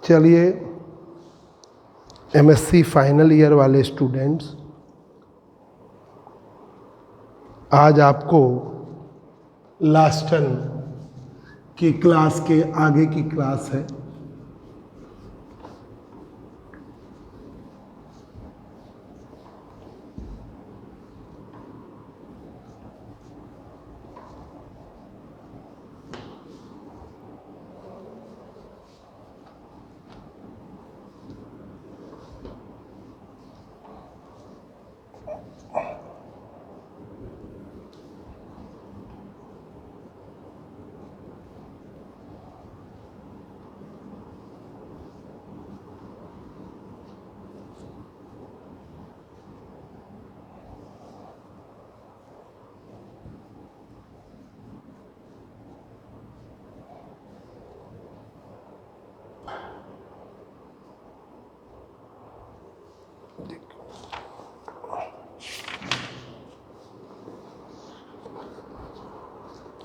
चलिए MSc final year वाले students, आज आपको लास्ट टर्म की क्लास के आगे की क्लास है।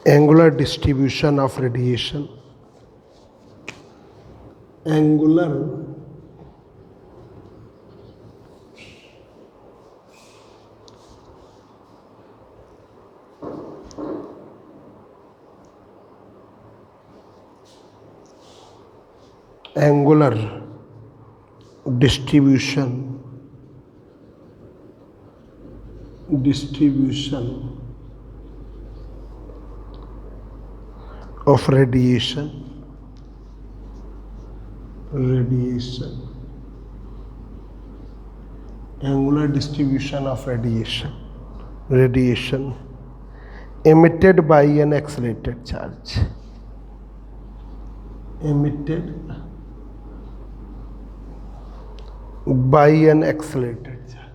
Angular distribution of radiation. Angular distribution of radiation. Angular distribution of radiation emitted by an accelerated charge. Emitted by an accelerated charge.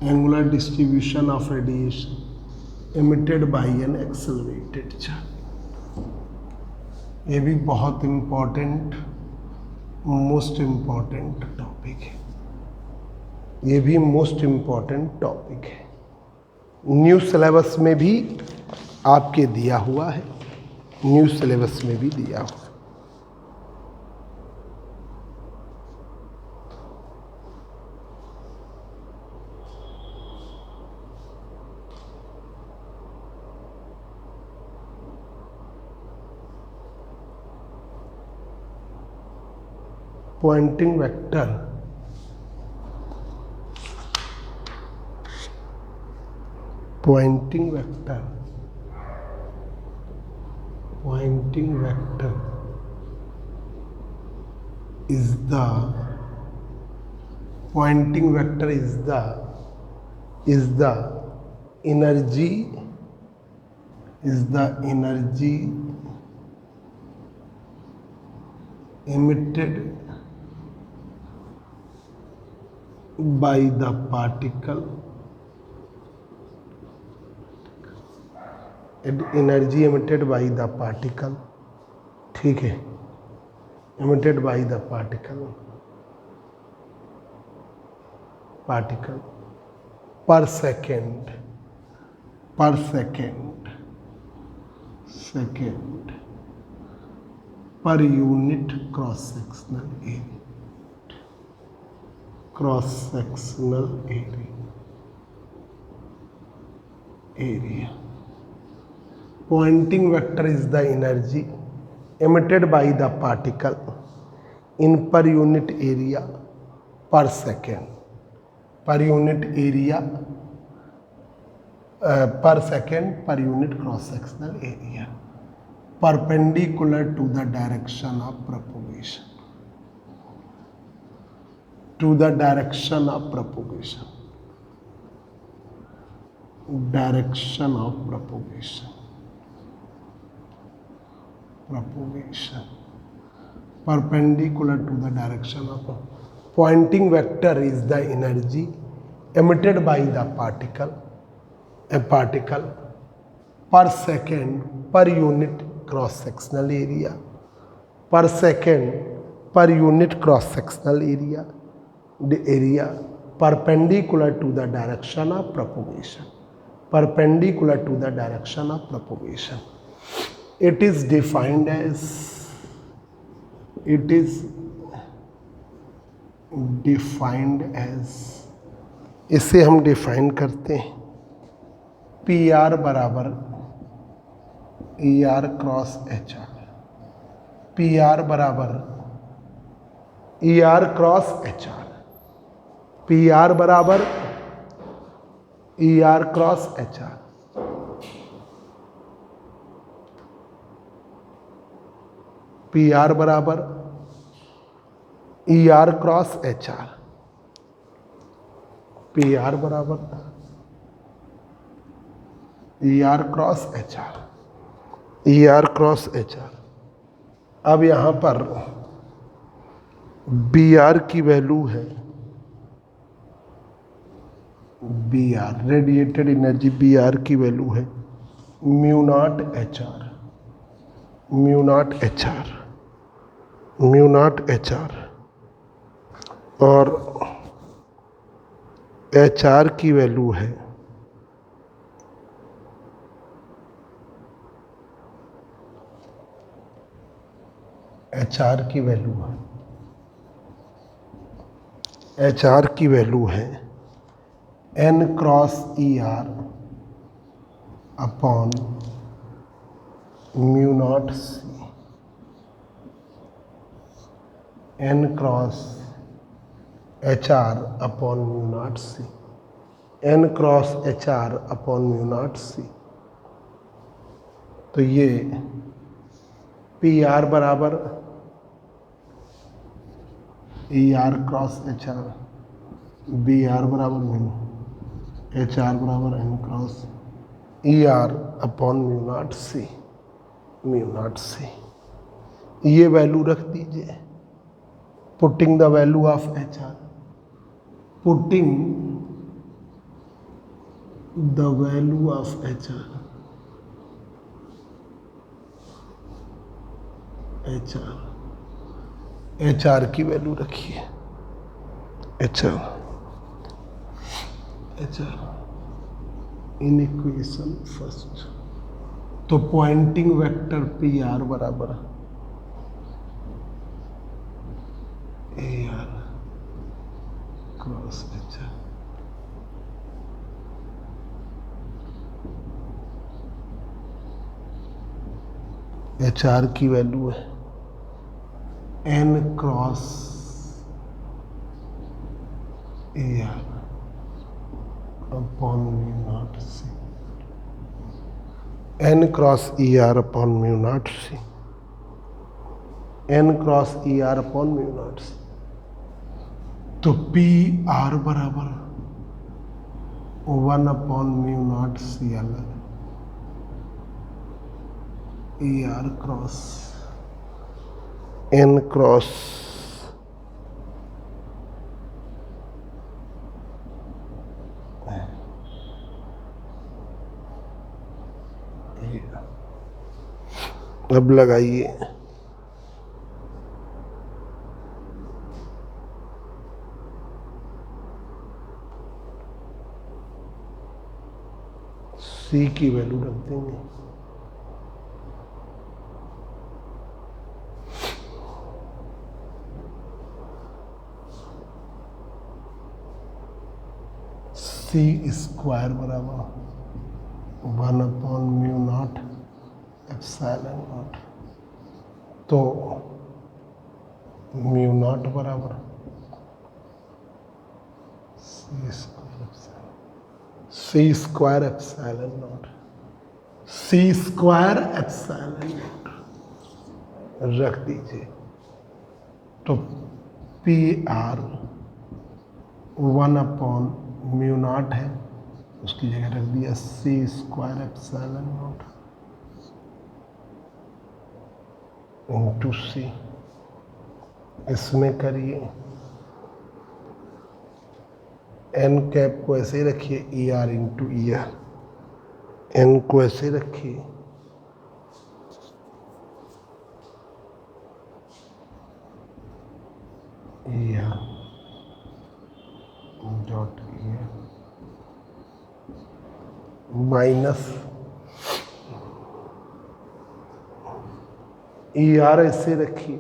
Angular distribution of radiation emitted by an accelerated charge. ये भी बहुत important, most important topic है। ये भी most important topic है। New syllabus में भी आपके दिया हुआ है, न्यू सिलेबस में भी दिया हुआ है। Poynting vector is the energy emitted by the particle. Energy emitted by the particle, ठीक है, emitted by the particle per second per unit cross sectional area. Pointing vector is the energy emitted by the particle in per unit area per second. Per unit area per second per unit cross sectional area, perpendicular to the direction of propagation. Direction of propagation. Perpendicular to the direction of pointing vector is the energy emitted by the particle per second per unit cross sectional area, per second per unit cross sectional area, the area perpendicular to the direction of propagation. Perpendicular to the direction of propagation. It is defined as, इसे हम define करते हैं P R बराबर E R cross H R. P R बराबर E R cross H R. P R बराबर E R cross H R. P R बराबर E R cross H R. P R बराबर E R cross H R. E R cross H R. अब यहाँ पर B R की value है, B R radiated energy, B R की value है mu naught H R. Mu naught H R. Mu naught H R. और H R की value है एच आर की वैल्यू है एच आर की वैल्यू है N cross E R upon mu not C. N cross H R upon mu not C. N cross H R upon mu not C. तो ये P R बराबर E R cross H R, B R बराबर mu, H R बराबर N cross E R upon mu not C. Mu naught C ये value रख दीजिए। Putting the value of H R, putting the value of H R, H R, H R की value रखिए। H R, H R in equation first. तो Poynting vector P R बराबर A R cross H R. H R की value है N cross A R upon mu not C. N cross E R upon mu not C. N cross E R upon mu not C. तो P R बराबर 1 upon mu not C अलग, E R cross N cross अब लगाइए सी की value रख देंगे सी square बराबर 1 upon mu not epsilon not. तो म्यू नॉट बराबर C square epsilon naught. C square epsilon not रख दीजिए। तो P R 1 upon mu naught है, उसकी जगह रख दिया C square epsilon naught into C. इसमें करिए एन कैप को ऐसे ही रखिए E R into E R. N को ऐसे रखिए E R dot A minus E R ऐसे रखिए,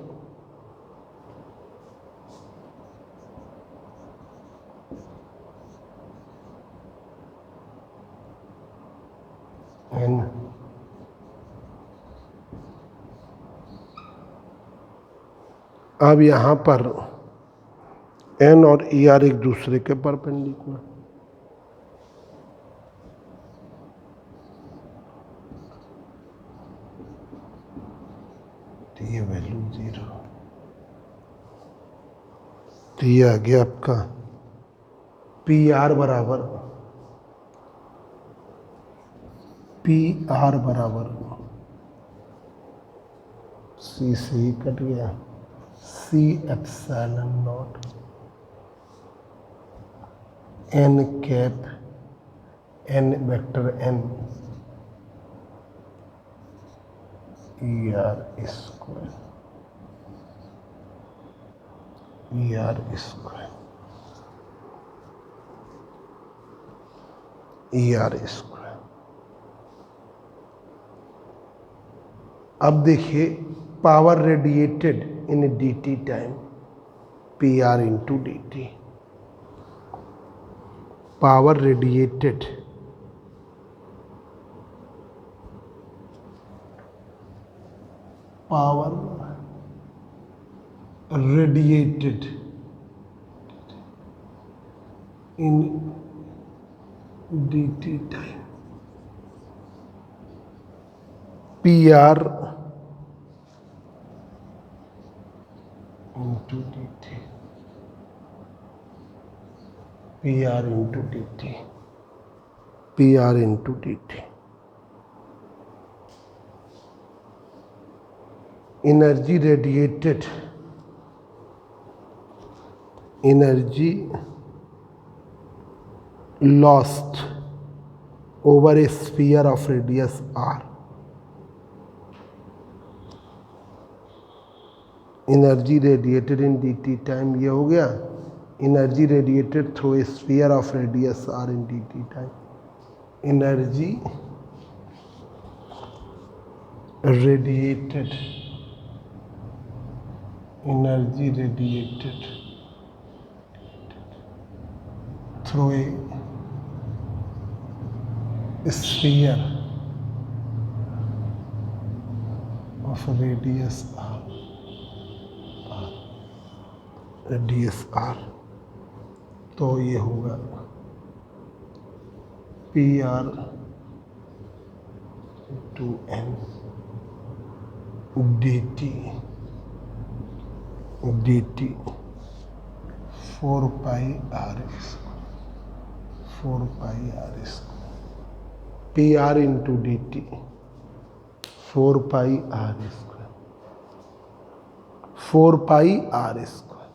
एन अब यहां पर एन और ई आर एक दूसरे के परपेंडिकुलर, तो ये वैल्यू 0, तो ये आ गया आपका पी आर बराबर सी से ही कट गया, C epsilon naught N cap N vector N E R square अब देखिए power radiated in D T time P R into D T, power radiated in dt time PR into dt, PR into dt, PR into dt, energy radiated, energy lost over a sphere of radius r, energy radiated in dt time ये हो गया, energy radiated through a sphere of radius r in dt time, energy radiated through a sphere of radius r, तो ये होगा P R two N D T 4 pi R P R into D T 4 pi R square,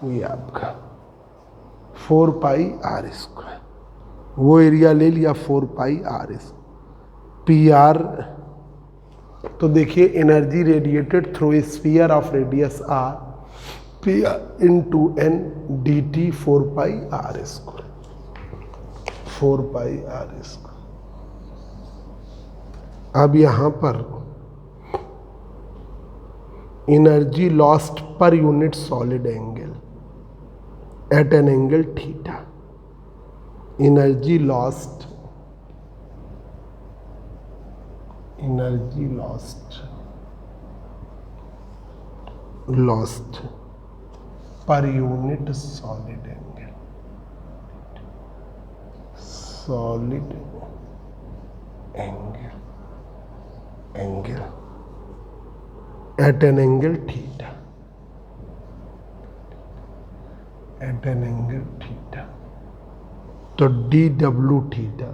ये आपका 4 pi R square, वो area ले लिया 4 pi R P R, तो देखिए energy radiated through a sphere of radius R P into N D T 4 pi R square, अब यहां पर energy lost per unit solid angle at an angle theta, energy lost per unit solid angle at an angle theta, तो D W theta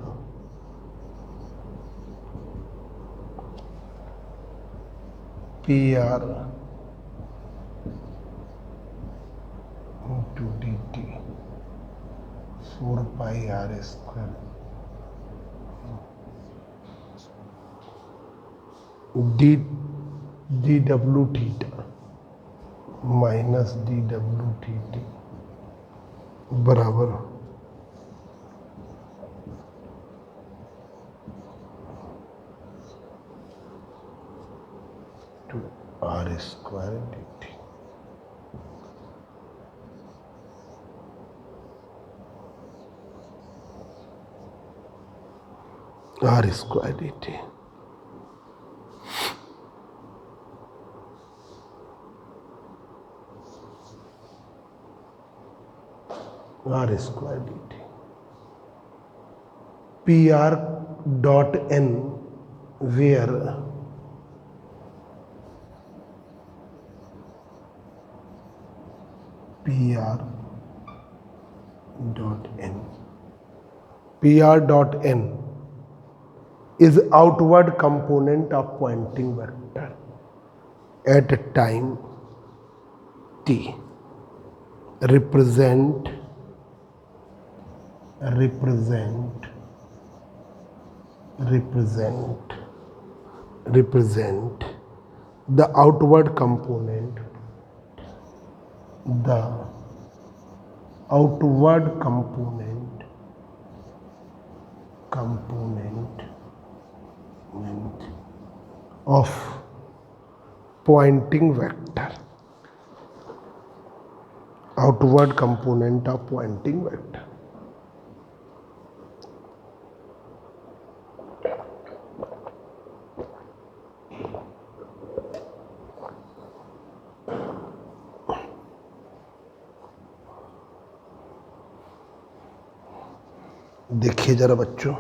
P R into D T 4 pi R square D W theta minus D W theta बराबर to R square D T. R square D T. R square D T. P R dot N where P R dot N is outward component of pointing vector at time t represent the outward component of pointing vector, outward component of pointing vector। देखिए जरा बच्चों,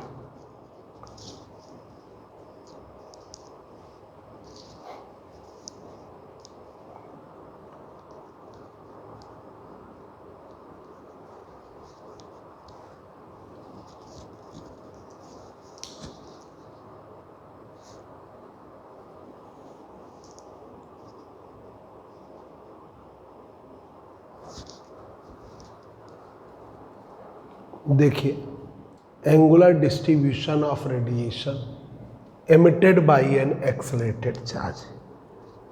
देखिए angular distribution of radiation emitted by an accelerated charge।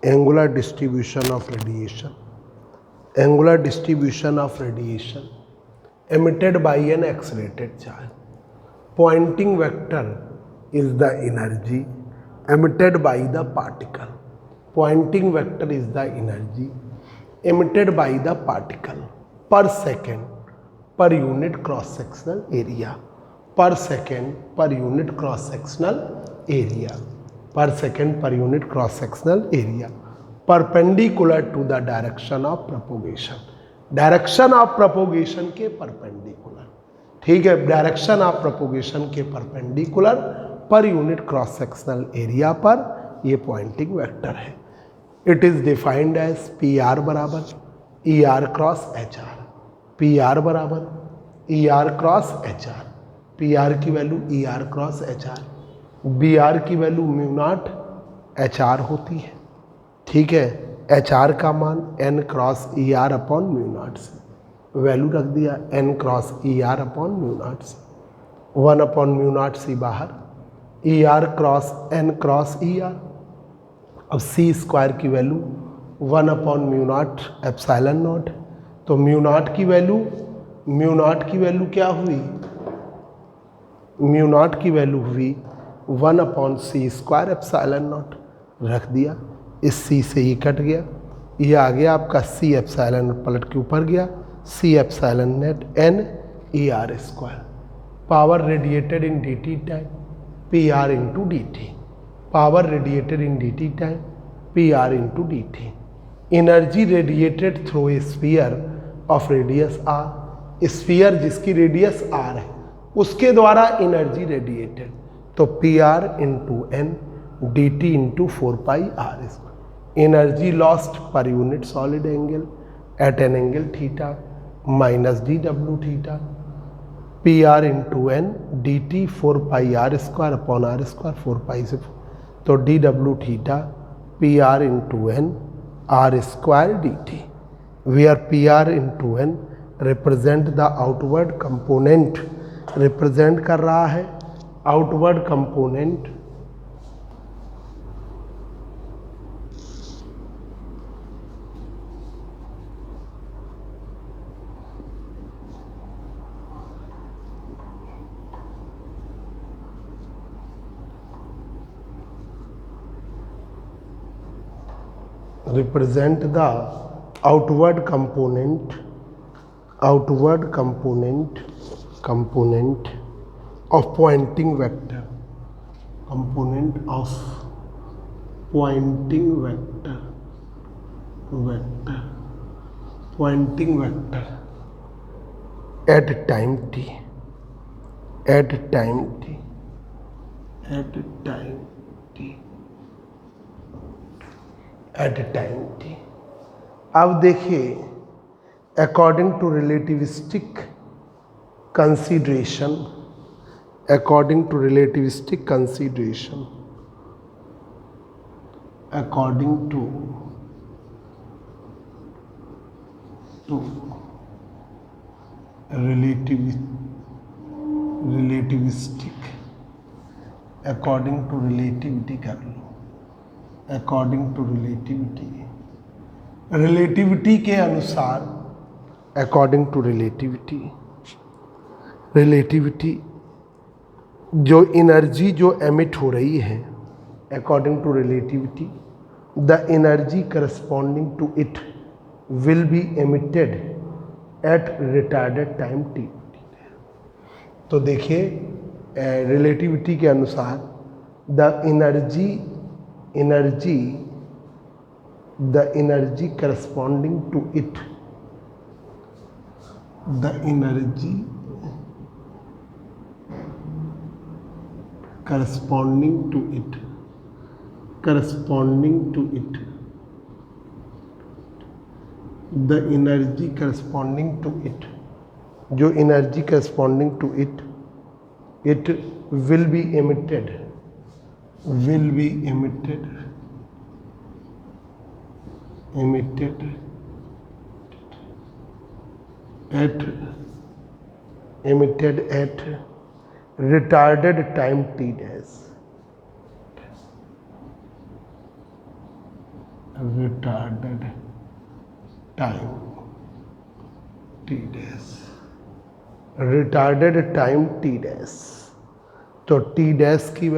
angular distribution of radiation emitted by an accelerated charge। pointing vector is the energy emitted by the particle। pointing vector is the energy emitted by the particle per second per unit cross sectional area। per second per unit cross sectional area perpendicular to the direction of propagation। Direction of propagation के perpendicular, ठीक है, direction of propagation के perpendicular पर unit cross sectional area पर ये Poynting vector है। It is defined as P R बराबर E R cross H R. P R बराबर E R cross H R. P R की value E R cross H R, B R की value mu naught H R होती है, ठीक है। H R का मान N cross E R upon mu nought से वैल्यू रख दिया, N cross E R upon mu nought से, 1 अपॉन म्यू नॉट सी बाहर, E R cross N cross E R. अब सी स्क्वायर की value 1 upon mu not epsilon not, तो mu nought की value क्या हुई, म्यू नॉट की value हुई 1 upon C square epsilon not, रख दिया। इस सी से ये कट गया, ये आ गया आपका सी एप्सिलॉन पलट के ऊपर गया, C epsilon naught N E R square. Power radiated in D T time P R into D T. Power radiated in D T time P R into D T. Energy radiated through a sphere of radius R. Sphere जिसकी radius R है उसके द्वारा energy radiated, तो P R into N D T into 4 pi R square. Energy lost per unit solid angle at an angle theta minus D W theta. P R into N D T 4 pi R square upon R square, 4 pi से, तो D W theta P R into N R square D T, where P R into N represent the outward component, represent कर रहा है outward component represent the outward component of pointing vector, pointing vector at time t, at time t। अब देखिए, according to relativistic consideration, according to relativistic consideration, according to relativistic, according to relativity कर लो, according to relativity के अनुसार, according to relativity जो energy जो emit हो रही है, according to relativity the energy corresponding to it will be emitted at retarded time T. तो देखिए, रिलेटिविटी के अनुसार the energy corresponding to it, the energy corresponding to it, the energy corresponding to it, जो energy corresponding to it will be emitted at retarded time t dash, retarded time t dash। तो t dash की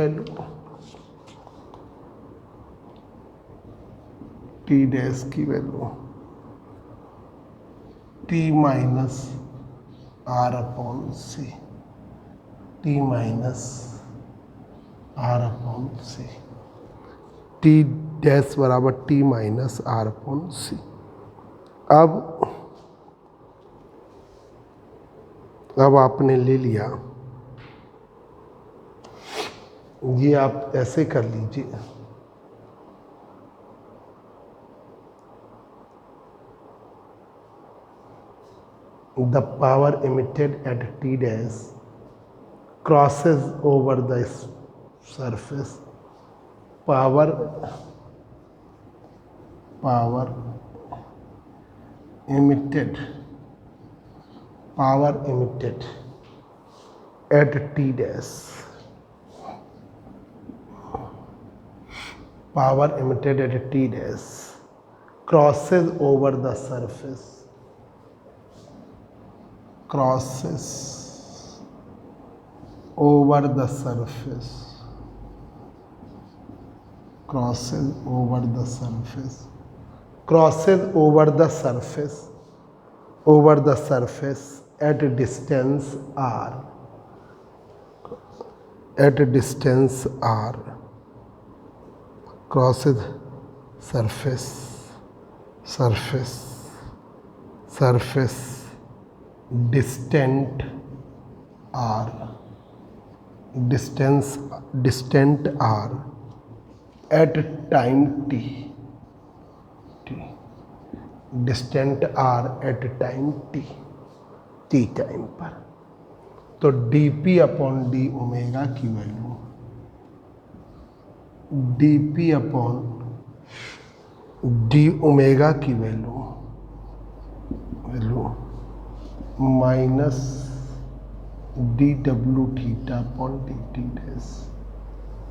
value, t minus r upon c, t dash बराबर t minus r upon c। अब आपने ले लिया, ये आप ऐसे कर लीजिए, the power emitted at t dash crosses over the surface, power emitted at t dash, crosses over the surface, crosses over the surface at a distance r, crosses surface distant r at time t, distant r at time t time पर। तो dp upon D omega की value, minus D W theta upon D T dash,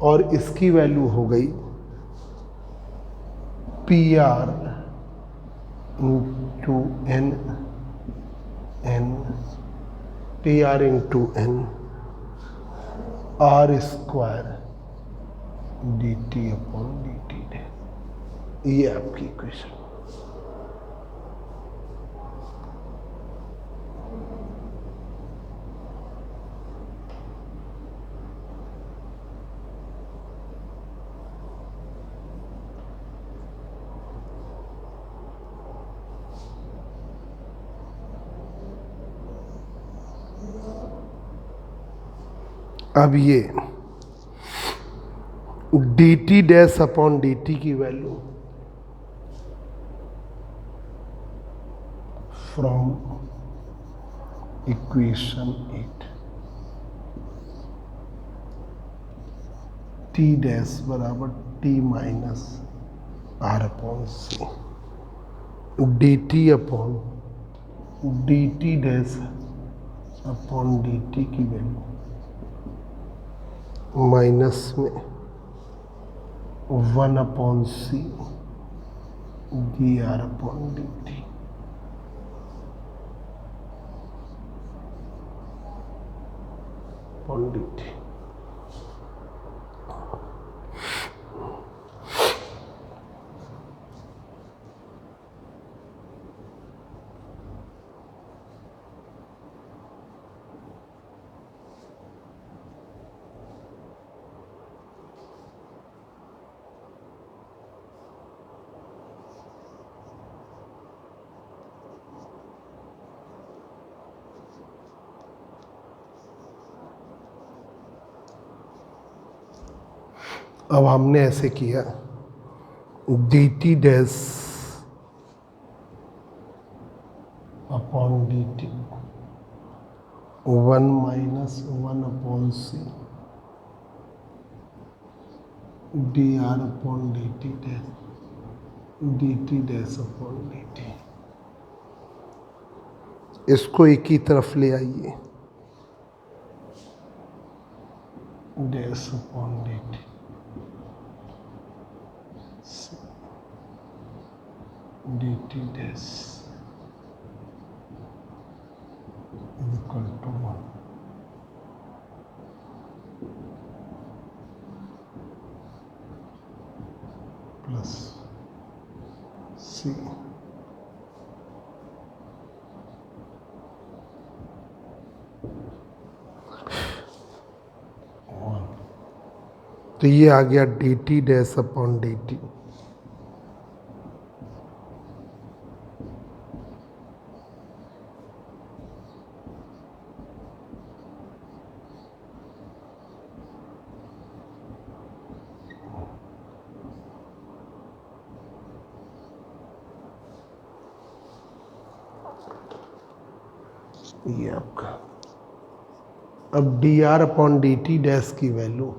और इसकी value हो गई P R into N R square D T upon D T dash. ये आपकी equation. अब ये D T dash upon D T की value from equation 8, T dash बराबर T minus R upon C, D T upon D T dash upon D T की value minus में 1 upon C D R upon D T. Upon D T. अब हमने ऐसे किया, D T dash upon D T 1 minus 1 upon C D R upon D T dash upon D T. इसको एक ही तरफ ले आइए, dash upon D T D T dash equal to 1 plus C. तो ये आ गया D T dash upon D T. ये आपका। अब D R upon D T dash की वैल्यू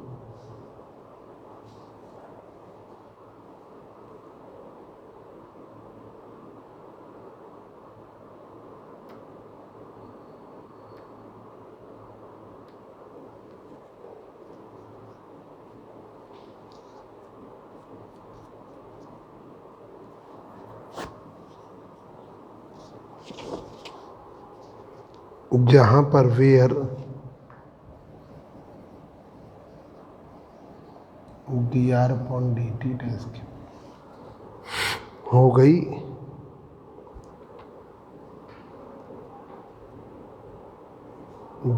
जहां पर where D R upon D T dash की हो गई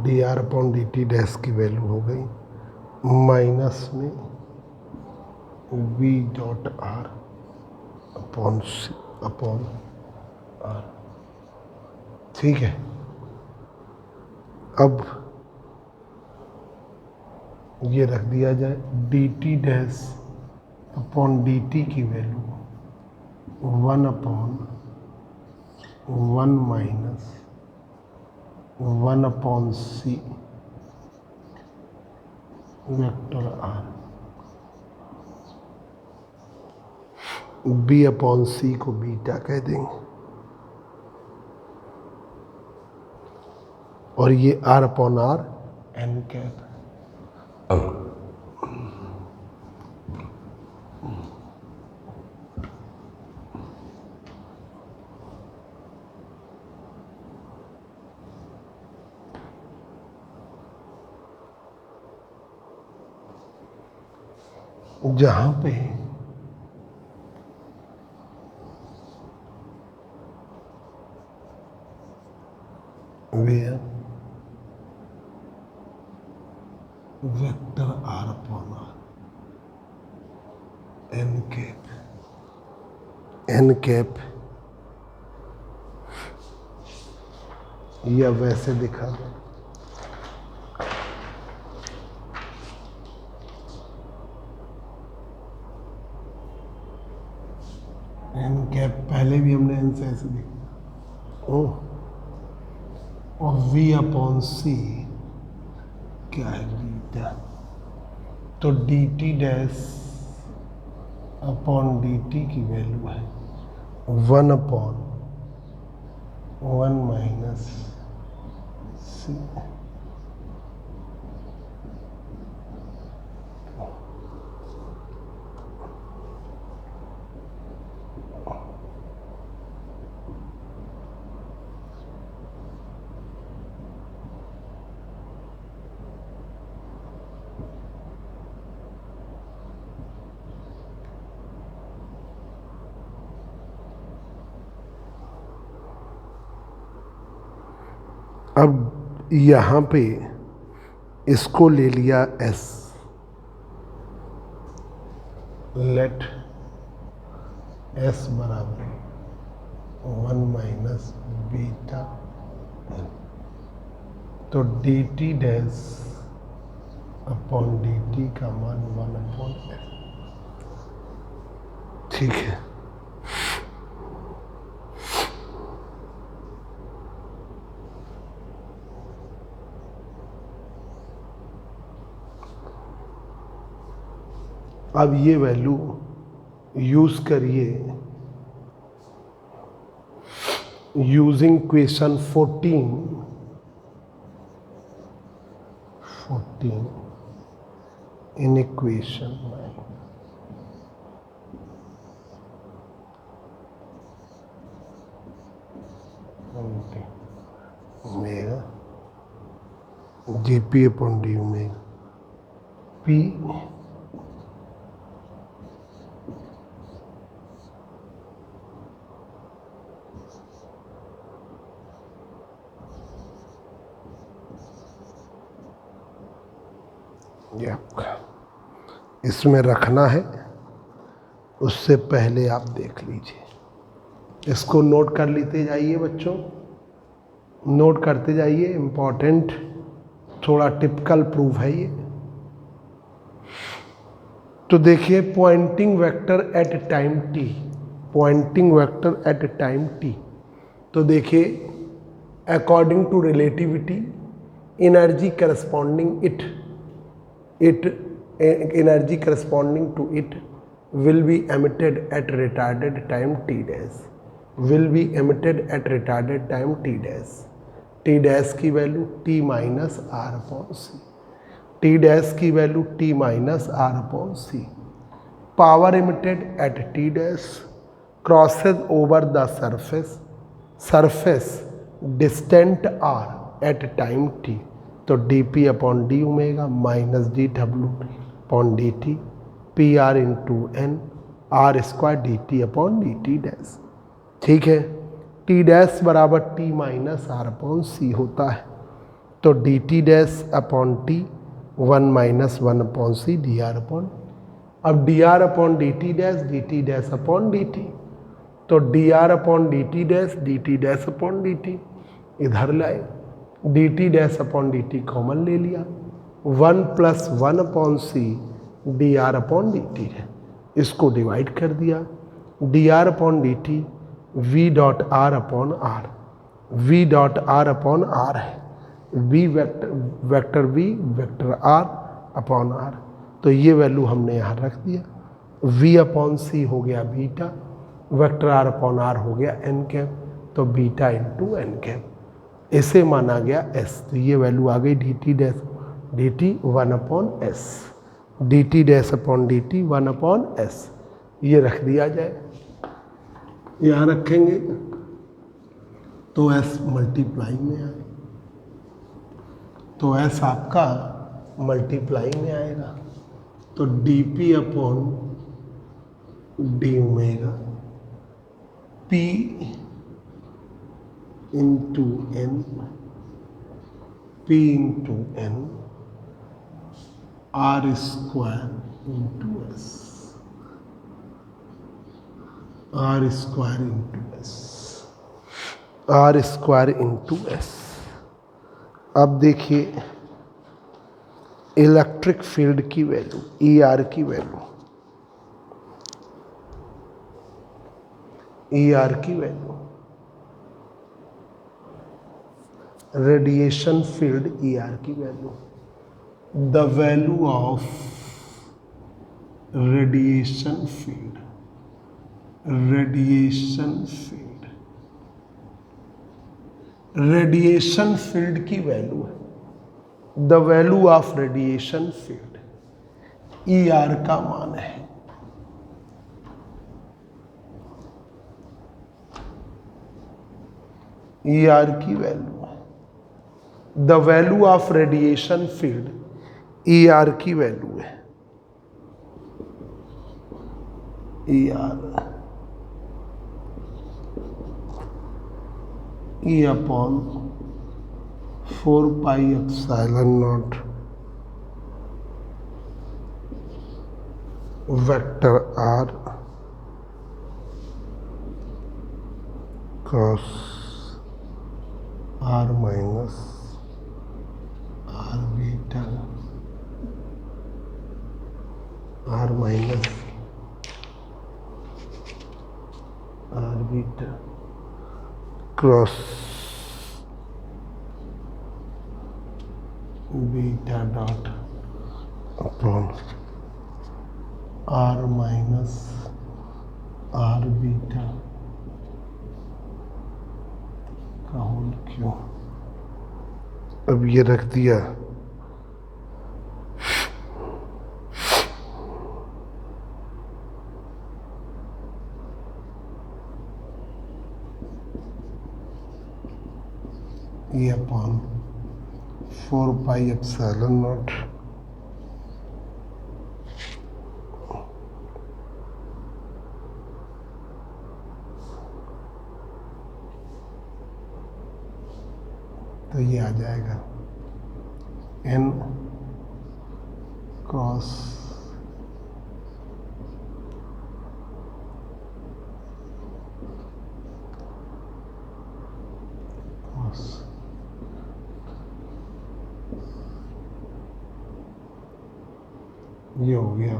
D R upon D T dash की वैल्यू हो गई माइनस में V dot R upon C upon R. ठीक है। अब ये रख दिया जाए, D T dash upon D T की value 1 upon 1 minus 1 upon C vector R, B upon C को बीटा कह देंगे और ये R upon R N cap. जहां पे where vector r upon r n cap या वैसे दिखा दो, एन कैप पहले भी हमने एन से ऐसे देखा, और v अपॉन सी क्या है बीटा, तो dt डैश अपॉन dt की वैल्यू है 1/1 माइनस सी। अब यहाँ पे इसको ले लिया S, लेट S बराबर 1 माइनस बीटा, तो dt डैश अपॉन dt का मान 1/S, ठीक है। अब ये वैल्यू यूज करिए using question 14 in equation 9 omega GP upon D omega P इसमें रखना है, उससे पहले आप देख लीजिए, इसको नोट कर लेते जाइए बच्चों, नोट करते जाइए, इम्पॉर्टेंट थोड़ा टिपिकल प्रूफ है ये। तो देखिए Poynting vector at time t, Poynting vector at time t, तो देखिए according to relativity energy corresponding energy corresponding to it will be emitted at retarded time t dash, will be emitted at retarded time t dash, t dash की value t minus r upon C, t dash की value t minus r upon C, power emitted at t dash crosses over the surface distant r at time t, तो dp upon D omega minus D W upon D T P R into N R square D T upon D T dash, ठीक है। T dash बराबर T minus R upon C होता है, तो D T dash upon T 1 minus 1 upon C D R upon, अब D R upon D T dash upon D T, तो D R upon D T dash upon D T इधर लाए, D T dash upon D T common ले लिया, 1 plus 1 upon C D R upon D T है, इसको divide कर दिया, D R upon D T V dot R upon R, V dot R upon R है, V vector V vector R upon R, तो ये value हमने यहाँ रख दिया, वी अपॉन सी हो गया beta, vector R upon R हो गया एन कैप, तो बीटा इंटू एन कैप, इसे माना गया एस, तो ये वैल्यू आ गई D T dash D T 1 upon S, D T dash upon D T 1 upon S, ये रख दिया जाए, यहाँ रखेंगे तो एस मल्टीप्लाई में आए, तो एस आपका मल्टीप्लाई में आएगा, तो D P upon D omega P into N P into N R square into S, R square into S, R square into S। अब देखिए इलेक्ट्रिक फील्ड की वैल्यू, ई आर की वैल्यू, ई आर की value, radiation field E R की value, the value of radiation field, radiation field, radiation field की value है, the value of radiation field, E R का मान है, E R की value है, the value of radiation field E R की value है, E R E upon 4 pi epsilon naught vector R cross R minus R beta, R minus R beta cross beta dot upon R minus R beta का whole cube. अब ये रख दिया, ये upon 4 pi epsilon not तो ये आ जाएगा n cross ये हो गया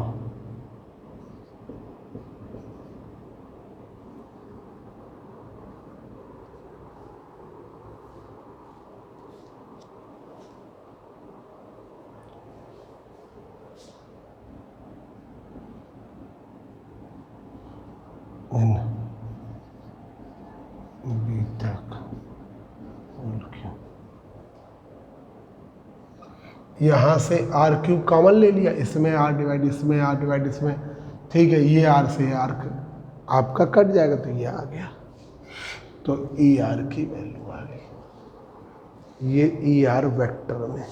n बीटा और क्या, यहाँ से आर क्यूब कॉमन ले लिया, इसमें आर डिवाइड, इसमें आर डिवाइड, इसमें, ठीक है, ये आर से आर आपका कट जाएगा तो ये आ गया, तो ई आर की वैल्यू आ गई, ये ई आर वेक्टर में,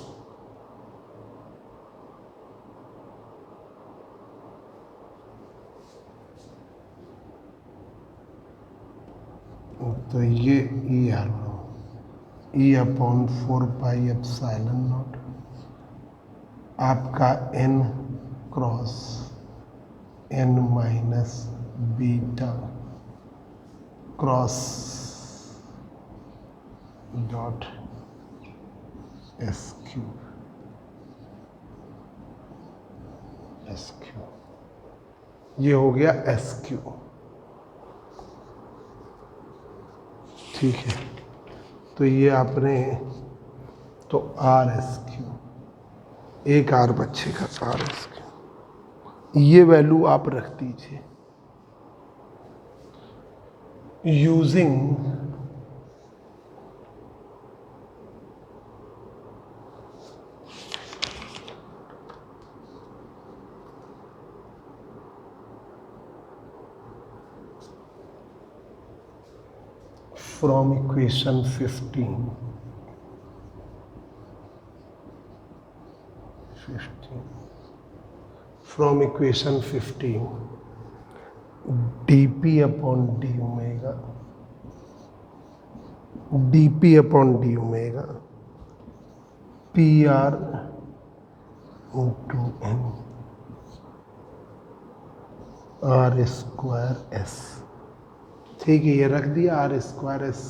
तो ये ई R E upon 4 pi epsilon not आपका n cross n minus beta cross dot S cube, ये हो गया एस क्यूब, ठीक है। तो ये आपने, तो आर एस क्यू, एक आर बच्चेगा आर एस क्यू, ये वैल्यू आप रख दीजिए using from equation 15 from equation 15 dp upon d omega dp upon d omega P R into N R square S. ठीक है, ये रख दिया आर स्क्वायर एस,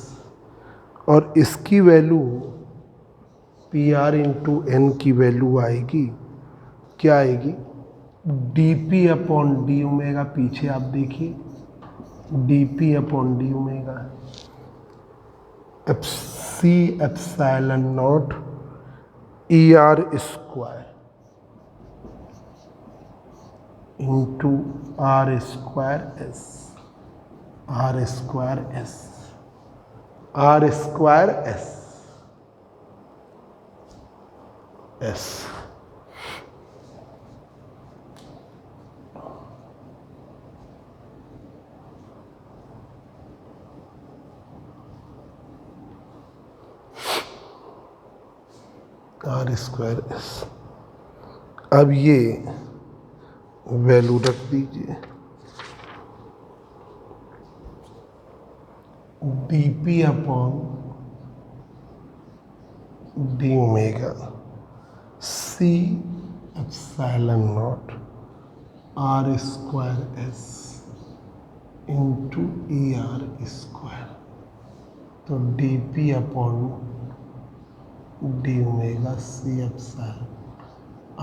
और इसकी value P R into N की वैल्यू आएगी, क्या आएगी, D P upon D omega. पीछे आप देखिए, D P upon D omega F C epsilon naught E R square into R square S, R square S, R square S S. R square S. अब ये value रख दीजिए, D P upon D omega C epsilon naught R square S into E R square. तो D P upon D omega C epsilon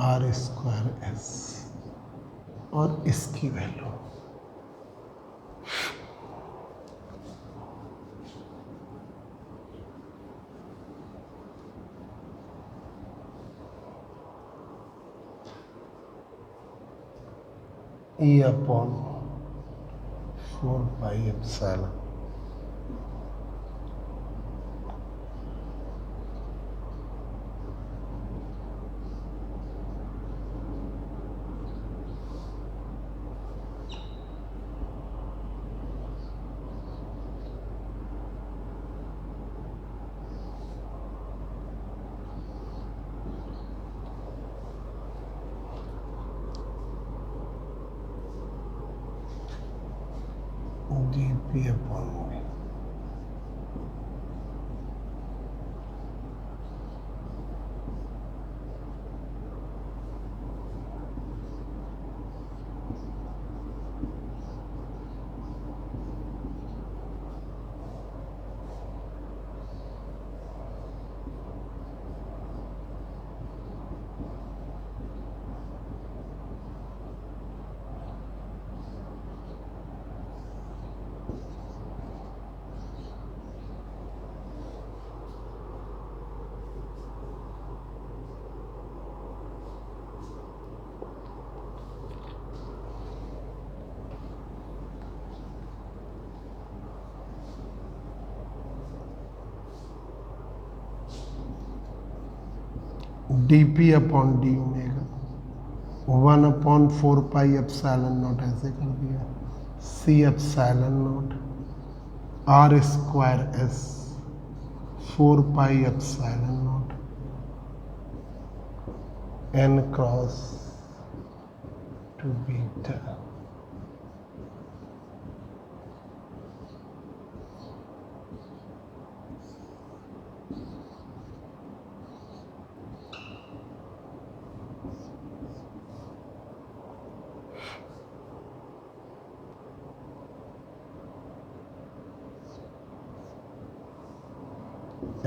R square S, और इसकी value E upon 4 pi epsilon D P upon में D P upon D omega 1 upon 4 pi epsilon naught, ऐसे कर दिया, C epsilon naught R square S 4 pi epsilon naught N cross two beta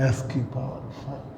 S की power 5।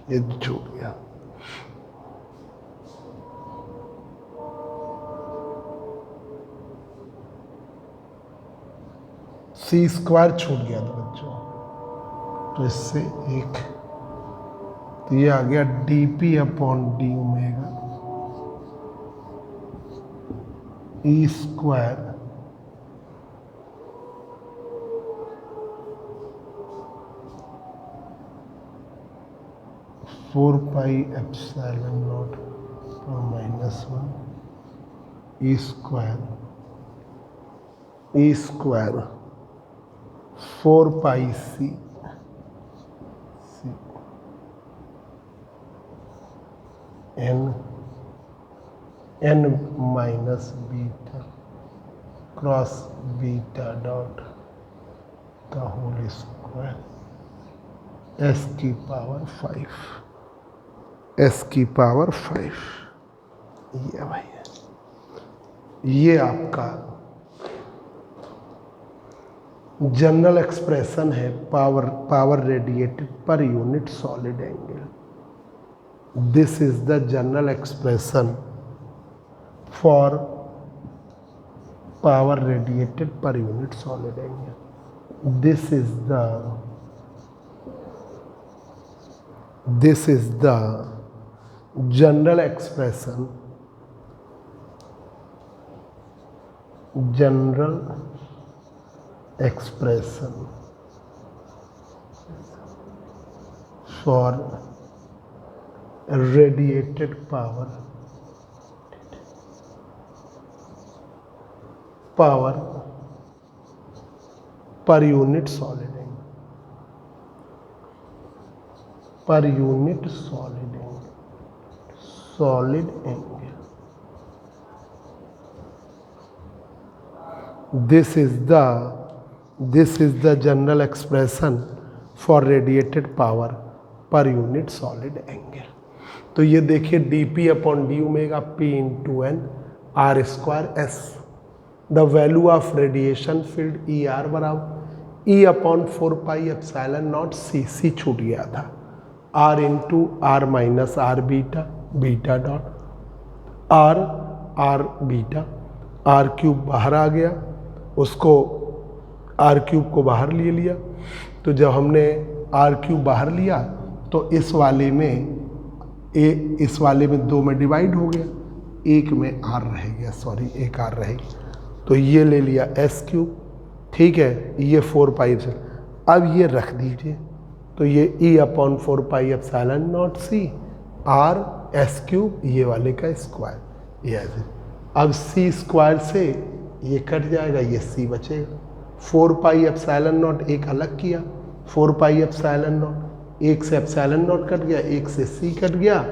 ये छूट गया। सी square छूट गया था बच्चों, तो इससे एक, तो ये आ गया dp upon D omega E square four pi epsilon naught minus one E square four pi C N minus beta cross beta dot का होल स्क्वायर एस की पावर 5। ये भाई, ये आपका जनरल एक्सप्रेशन है power radiated per unit solid angle. This is the general expression for power radiated per unit solid angle. This is the general expression for radiated power per unit solid angle, solid angle. This is the general expression for radiated power per unit solid angle. तो ये देखिए dp upon D omega p into N R square S, the value of radiation field E R बराबर E upon four pi epsilon naught C छूट गया था, R into R minus R beta dot R beta, R cube बाहर आ गया, उसको are cube को बाहर ले लिया। तो जब हमने आर क्यूब बाहर लिया तो इस वाले में दो में डिवाइड हो गया, एक में आर रह गया, एक आर रह गया, तो ये ले लिया एस क्यूब, ठीक है, ये फोर पाई। अब ये रख दीजिए, तो ये E upon four pi epsilon naught C R S cube, ये वाले का स्क्वायर, ये ऐसे। अब सी स्क्वायर से ये कट जाएगा, ये सी बचेगा। फोर पाई एप्सिलॉन नॉट एक अलग किया, फोर पाई एप्सिलॉन नॉट, एक से एप्सिलॉन नॉट कट गया, एक से सी कट गया,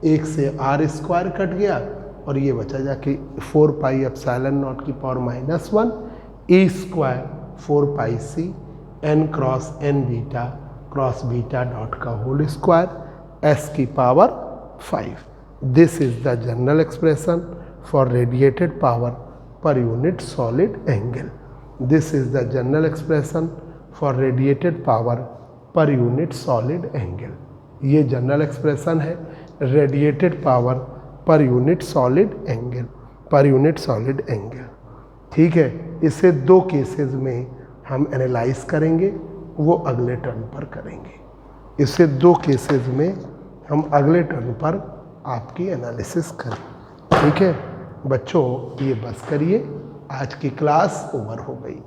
एक से आर स्क्वायर कट गया, और ये बचा जाके फोर पाई एप्सिलॉन नॉट की power minus one E square four pi C N cross N beta cross beta dot का होल स्क्वायर एस की power 5। This is the general expression for radiated power per unit solid angle. This is the general expression for radiated power per unit solid angle. ये general expression है radiated power per unit solid angle, ठीक है। इसे दो cases में हम analyse करेंगे, वो अगले टर्न पर करेंगे। इसे दो केसेस में हम अगले टर्न पर आपकी एनालिसिस करें, ठीक है बच्चों। ये बस करिए, आज की क्लास ओवर हो गई।